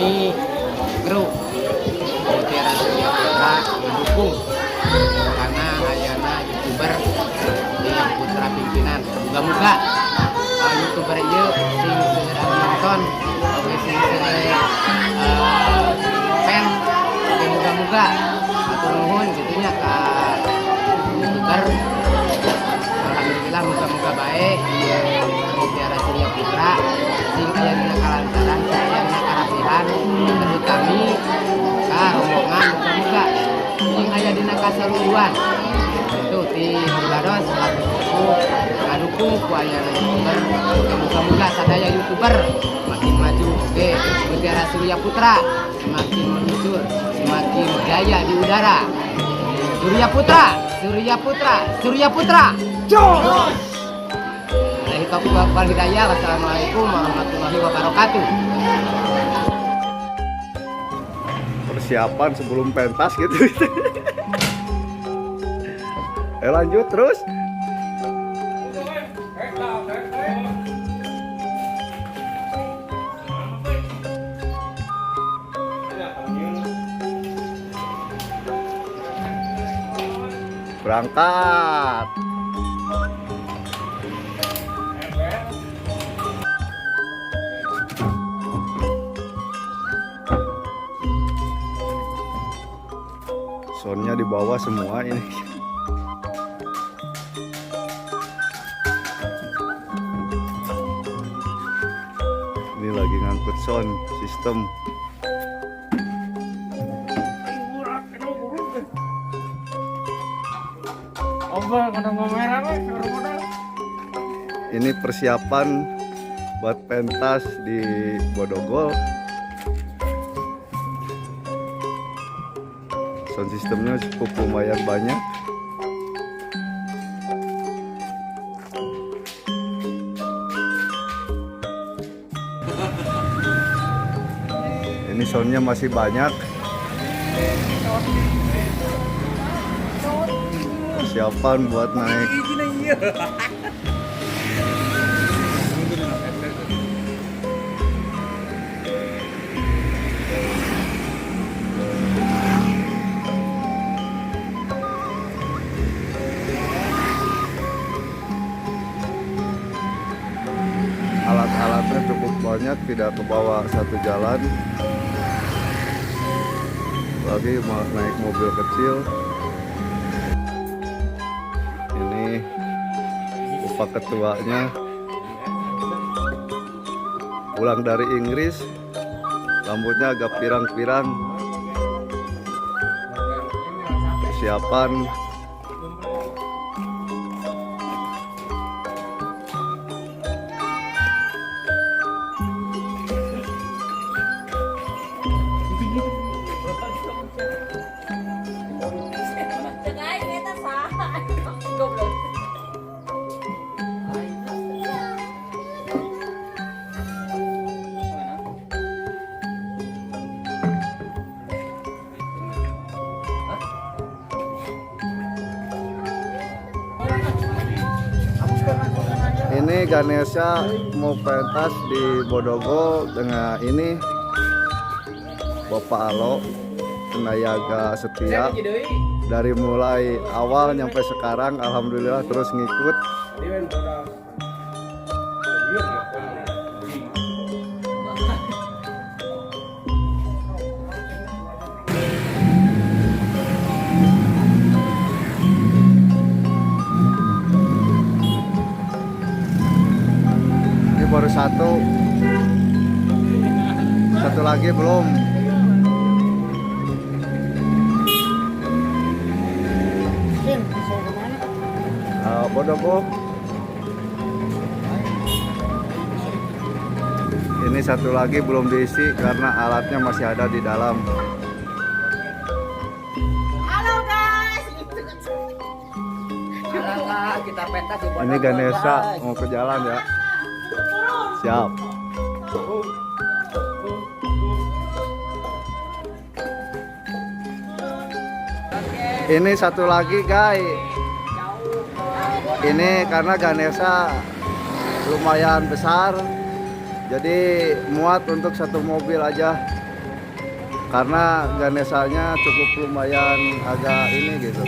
kami grup Mutiara Surya Putra mendukung karena ayana youtuber Surya Putra pimpinan. Moga-moga youtuber ieu sing seueur nonton oge sing seueur fan oge moga-moga atur nuhun gitunya ka youtuber. Alhamdulillah moga-moga baik Mutiara Surya Putra sing aya dina kalantaran sayangna karapihan terus kami ka rombongan moga-moga sing aya dina kasaluruhan itu ti Gados selaku sepuh ngadukung ku ayana youtuber moga-moga sadaya youtuber makin maju oke Mutiara Surya Putra semakin meluncur semakin jaya di udara. Surya Putra, Surya Putra, Surya Putra. Jos. Wal hidayah. Wassalamualaikum warahmatullahi wabarakatuh. Persiapan sebelum pentas gitu. Lanjut terus. Berangkat. Soundnya di bawah semua ini. Ini lagi ngangkut sound sistem. Ini persiapan buat pentas di Bodogol. Sound sistemnya cukup lumayan banyak. Ini soundnya masih banyak. Persiapan buat naik. Alat-alatnya cukup banyak, tidak ke bawah satu jalan. Lagi mau naik mobil kecil. Ini Bapak ketuanya pulang dari Inggris, rambutnya agak pirang-pirang. Persiapan ini Ganesha mau pentas di Bodogo dengan ini Bapak Alo Tenayaga setia dari mulai awal nyampe sekarang, alhamdulillah terus ngikut. Baru satu lagi belum. Bodogo. Ini satu lagi belum diisi karena alatnya masih ada di dalam. Halo guys. Kita pentas di Ini Ganesha mau ke jalan ya. Siap. Ini satu lagi guys. Ini karena Ganesha lumayan besar, jadi muat untuk satu mobil aja. karena Ganesanya cukup lumayan agak ini gitu.